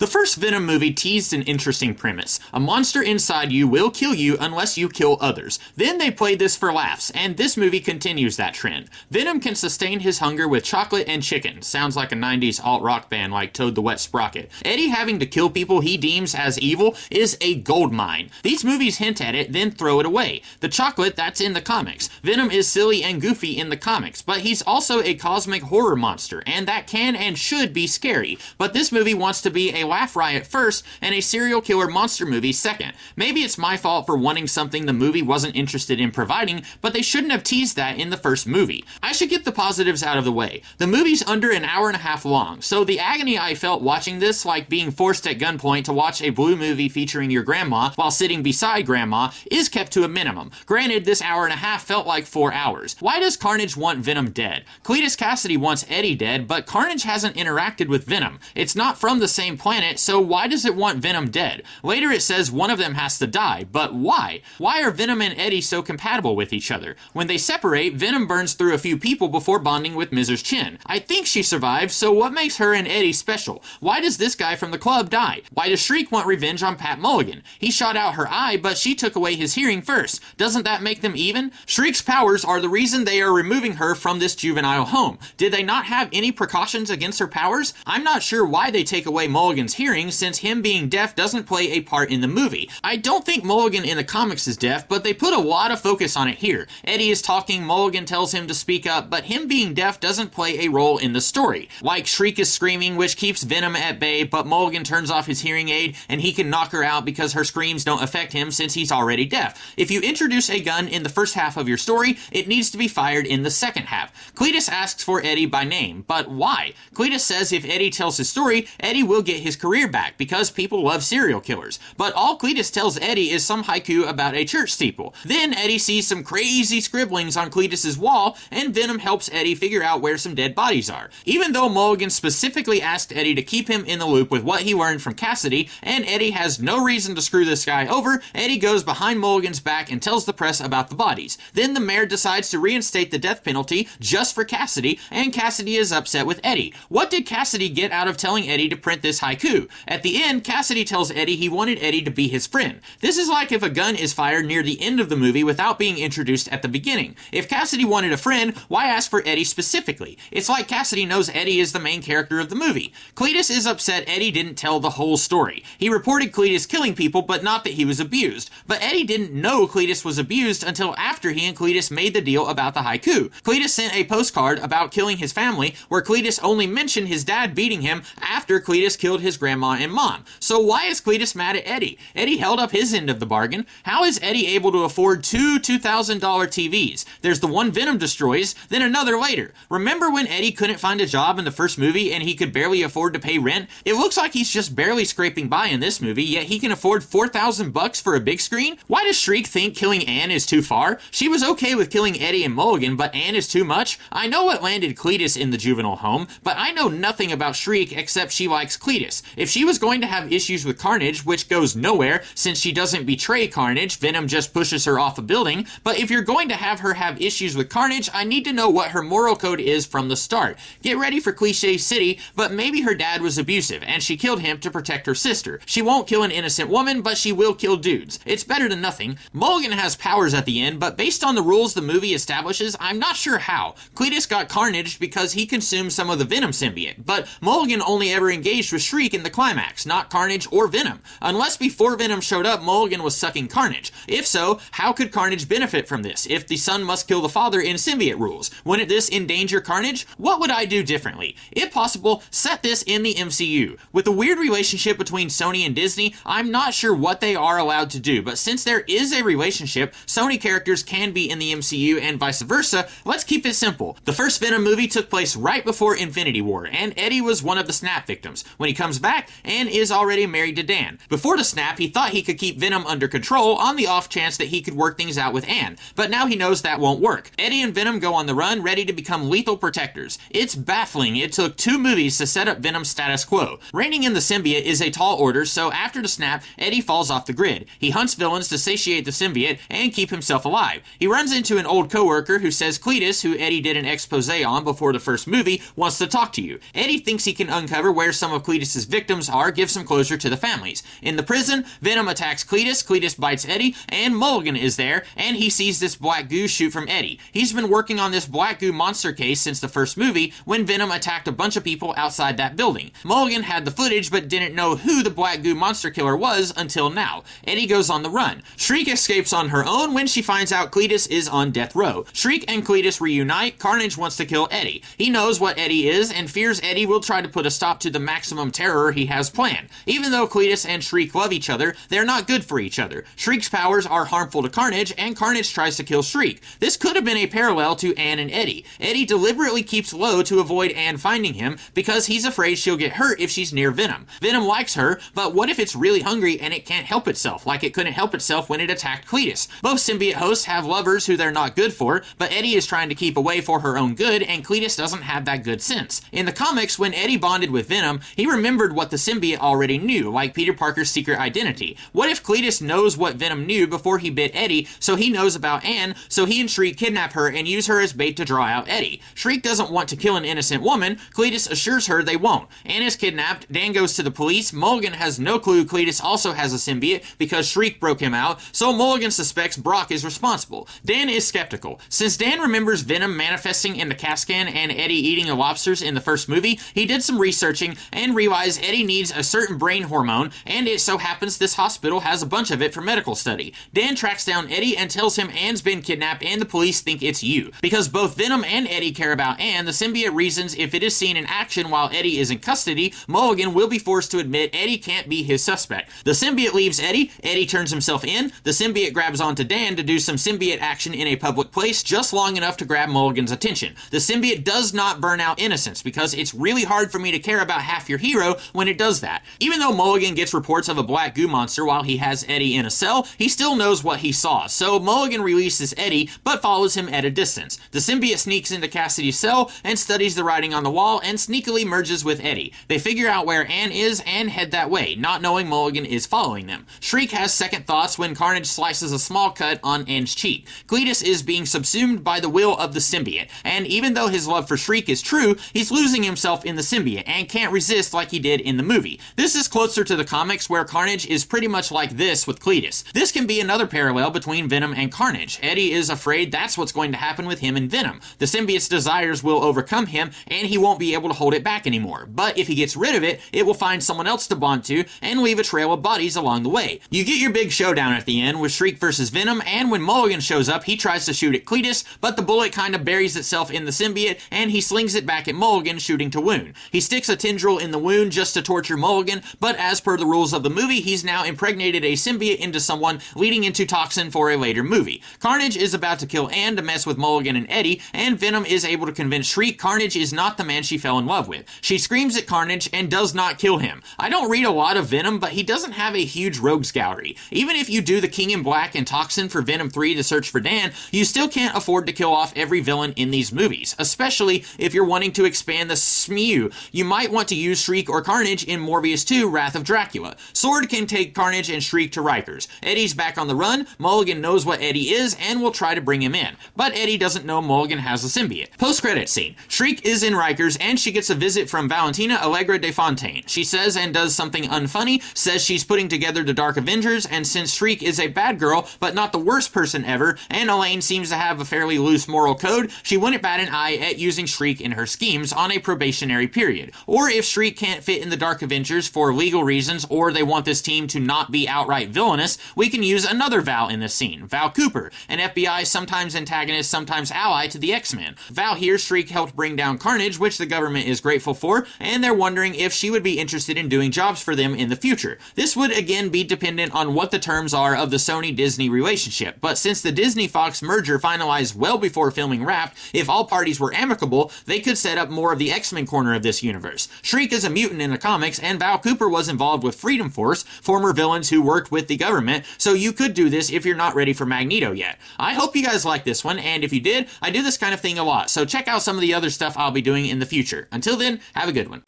The first Venom movie teased an interesting premise. A monster inside you will kill you unless you kill others. Then they played this for laughs, and this movie continues that trend. Venom can sustain his hunger with chocolate and chicken. Sounds like a 90s alt-rock band like Toad the Wet Sprocket. Eddie having to kill people he deems as evil is a gold mine. These movies hint at it, then throw it away. The chocolate, that's in the comics. Venom is silly and goofy in the comics, but he's also a cosmic horror monster, and that can and should be scary. But this movie wants to be a laugh riot first and a serial killer monster movie second. Maybe it's my fault for wanting something the movie wasn't interested in providing, but they shouldn't have teased that in the first movie. I should get the positives out of the way. The movie's under an hour and a half long, so the agony I felt watching this, like being forced at gunpoint to watch a blue movie featuring your grandma while sitting beside grandma, is kept to a minimum. Granted, this hour and a half felt like 4 hours. Why does Carnage want Venom dead? Cletus Cassidy wants Eddie dead, but Carnage hasn't interacted with Venom. It's not from the same planet, so why does it want Venom dead? Later it says one of them has to die, but why? Why are Venom and Eddie so compatible with each other? When they separate, Venom burns through a few people before bonding with Mrs. Chin. I think she survived, so what makes her and Eddie special? Why does this guy from the club die? Why does Shriek want revenge on Pat Mulligan? He shot out her eye, but she took away his hearing first. Doesn't that make them even? Shriek's powers are the reason they are removing her from this juvenile home. Did they not have any precautions against her powers? I'm not sure why they take away Mulligan's hearing, since him being deaf doesn't play a part in the movie. I don't think Mulligan in the comics is deaf, but they put a lot of focus on it here. Eddie is talking, Mulligan tells him to speak up, but him being deaf doesn't play a role in the story. Like Shriek is screaming, which keeps Venom at bay, but Mulligan turns off his hearing aid and he can knock her out because her screams don't affect him since he's already deaf. If you introduce a gun in the first half of your story, it needs to be fired in the second half. Cletus asks for Eddie by name, but why? Cletus says if Eddie tells his story, Eddie will get his career back because people love serial killers. But all Cletus tells Eddie is some haiku about a church steeple. Then Eddie sees some crazy scribblings on Cletus's wall, and Venom helps Eddie figure out where some dead bodies are. Even though Mulligan specifically asked Eddie to keep him in the loop with what he learned from Cassidy, and Eddie has no reason to screw this guy over, Eddie goes behind Mulligan's back and tells the press about the bodies. Then the mayor decides to reinstate the death penalty just for Cassidy, and Cassidy is upset with Eddie. What did Cassidy get out of telling Eddie to print this haiku? At the end, Cassidy tells Eddie he wanted Eddie to be his friend. This is like if a gun is fired near the end of the movie without being introduced at the beginning. If Cassidy wanted a friend, why ask for Eddie specifically? It's like Cassidy knows Eddie is the main character of the movie. Cletus is upset Eddie didn't tell the whole story. He reported Cletus killing people, but not that he was abused. But Eddie didn't know Cletus was abused until after he and Cletus made the deal about the haiku. Cletus sent a postcard about killing his family, where Cletus only mentioned his dad beating him after Cletus killed his grandma and mom. So why is Cletus mad at Eddie? Eddie held up his end of the bargain. How is Eddie able to afford two $2,000 TVs? There's the one Venom destroys, then another later. Remember when Eddie couldn't find a job in the first movie and he could barely afford to pay rent? It looks like he's just barely scraping by in this movie, yet he can afford $4,000 for a big screen? Why does Shriek think killing Anne is too far? She was okay with killing Eddie and Mulligan, but Anne is too much? I know what landed Cletus in the juvenile home, but I know nothing about Shriek except she likes Cletus. If she was going to have issues with Carnage, which goes nowhere since she doesn't betray Carnage, Venom just pushes her off a building, but if you're going to have her have issues with Carnage, I need to know what her moral code is from the start. Get ready for Cliché City, but maybe her dad was abusive and she killed him to protect her sister. She won't kill an innocent woman, but she will kill dudes. It's better than nothing. Mulligan has powers at the end, but based on the rules the movie establishes, I'm not sure how. Cletus got Carnage because he consumed some of the Venom symbiote, but Mulligan only ever engaged with Shriek in the climax, not Carnage or Venom. Unless before Venom showed up, Mulligan was sucking Carnage. If so, how could Carnage benefit from this if the son must kill the father in symbiote rules? Wouldn't this endanger Carnage? What would I do differently? If possible, set this in the MCU. With the weird relationship between Sony and Disney, I'm not sure what they are allowed to do, but since there is a relationship, Sony characters can be in the MCU and vice versa. Let's keep it simple. The first Venom movie took place right before Infinity War, and Eddie was one of the snap victims. When he comes back, Anne is already married to Dan. Before the snap, he thought he could keep Venom under control on the off chance that he could work things out with Anne, but now he knows that won't work. Eddie and Venom go on the run, ready to become lethal protectors. It's baffling it took 2 movies to set up Venom's status quo. Reining in the symbiote is a tall order, so after the snap, Eddie falls off the grid. He hunts villains to satiate the symbiote and keep himself alive. He runs into an old coworker who says Cletus, who Eddie did an expose on before the first movie, wants to talk to you. Eddie thinks he can uncover where some of Cletus's victims are give some closure to the families. In the prison, Venom attacks Cletus, Cletus bites Eddie, and Mulligan is there, and he sees this black goo shoot from Eddie. He's been working on this black goo monster case since the first movie, when Venom attacked a bunch of people outside that building. Mulligan had the footage but didn't know who the black goo monster killer was until now. Eddie goes on the run. Shriek escapes on her own when she finds out Cletus is on death row. Shriek and Cletus reunite. Carnage wants to kill Eddie. He knows what Eddie is and fears Eddie will try to put a stop to the maximum terror he has planned. Even though Cletus and Shriek love each other, they're not good for each other. Shriek's powers are harmful to Carnage, and Carnage tries to kill Shriek. This could have been a parallel to Anne and Eddie. Eddie deliberately keeps low to avoid Anne finding him because he's afraid she'll get hurt if she's near Venom. Venom likes her, but what if it's really hungry and it can't help itself, like it couldn't help itself when it attacked Cletus? Both symbiote hosts have lovers who they're not good for, but Eddie is trying to keep away for her own good, and Cletus doesn't have that good sense. In the comics, when Eddie bonded with Venom, he remembered what the symbiote already knew, like Peter Parker's secret identity. What if Cletus knows what Venom knew before he bit Eddie, so he knows about Anne, so he and Shriek kidnap her and use her as bait to draw out Eddie? Shriek doesn't want to kill an innocent woman. Cletus assures her they won't. Anne is kidnapped. Dan goes to the police. Mulligan has no clue Cletus also has a symbiote because Shriek broke him out, so Mulligan suspects Brock is responsible. Dan is skeptical. Since Dan remembers Venom manifesting in the Cascan and Eddie eating the lobsters in the first movie, he did some researching and realized Eddie needs a certain brain hormone, and it so happens this hospital has a bunch of it for medical study. Dan tracks down Eddie and tells him Anne's been kidnapped and the police think it's you. Because both Venom and Eddie care about Anne, the symbiote reasons if it is seen in action while Eddie is in custody, Mulligan will be forced to admit Eddie can't be his suspect. The symbiote leaves Eddie. Eddie turns himself in. The symbiote grabs onto Dan to do some symbiote action in a public place just long enough to grab Mulligan's attention. The symbiote does not burn out innocence because it's really hard for me to care about half your hero when it does that. Even though Mulligan gets reports of a black goo monster while he has Eddie in a cell, he still knows what he saw, so Mulligan releases Eddie but follows him at a distance. The symbiote sneaks into Cassidy's cell and studies the writing on the wall and sneakily merges with Eddie. They figure out where Anne is and head that way, not knowing Mulligan is following them. Shriek has second thoughts when Carnage slices a small cut on Anne's cheek. Cletus is being subsumed by the will of the symbiote, and even though his love for Shriek is true, he's losing himself in the symbiote and can't resist like he did in the movie. This is closer to the comics where Carnage is pretty much like this with Cletus. This can be another parallel between Venom and Carnage. Eddie is afraid that's what's going to happen with him and Venom. The symbiote's desires will overcome him and he won't be able to hold it back anymore. But if he gets rid of it, it will find someone else to bond to and leave a trail of bodies along the way. You get your big showdown at the end with Shriek versus Venom, and when Mulligan shows up, he tries to shoot at Cletus, but the bullet kind of buries itself in the symbiote and he slings it back at Mulligan, shooting to wound. He sticks a tendril in the wound just to torture Mulligan, but as per the rules of the movie, he's now impregnated a symbiote into someone, leading into toxin for a later movie. Carnage is about to kill Anne to mess with Mulligan and Eddie, and Venom is able to convince Shriek Carnage is not the man she fell in love with. She screams at Carnage and does not kill him. I don't read a lot of Venom, but he doesn't have a huge rogues gallery. Even if you do the King in Black and Toxin for Venom 3 to search for Dan, you still can't afford to kill off every villain in these movies, especially if you're wanting to expand the SMU. You might want to use Shriek or Carnage in Morbius 2 Wrath of Dracula. Sword can take Carnage and Shriek to Rikers. Eddie's back on the run. Mulligan knows what Eddie is and will try to bring him in, but Eddie doesn't know Mulligan has a symbiote. Post-credit scene. Shriek is in Rikers and she gets a visit from Valentina Allegra de Fontaine. She says and does something unfunny, says she's putting together the Dark Avengers, and since Shriek is a bad girl but not the worst person ever, and Elaine seems to have a fairly loose moral code, she wouldn't bat an eye at using Shriek in her schemes on a probationary period. Or if Shriek can't fit in the Dark Avengers for legal reasons, or they want this team to not be outright villainous, we can use another Val in this scene, Val Cooper, an FBI sometimes antagonist, sometimes ally to the X-Men. Val hears Shriek helped bring down Carnage, which the government is grateful for, and they're wondering if she would be interested in doing jobs for them in the future. This would again be dependent on what the terms are of the Sony-Disney relationship, but since the Disney-Fox merger finalized well before filming wrapped, if all parties were amicable, they could set up more of the X-Men corner of this universe. Shriek is a mutant in the comics, and Val Cooper was involved with Freedom Force, former villains who worked with the government, so you could do this if you're not ready for Magneto yet. I hope you guys like this one, and if you did, I do this kind of thing a lot, so check out some of the other stuff I'll be doing in the future. Until then, have a good one.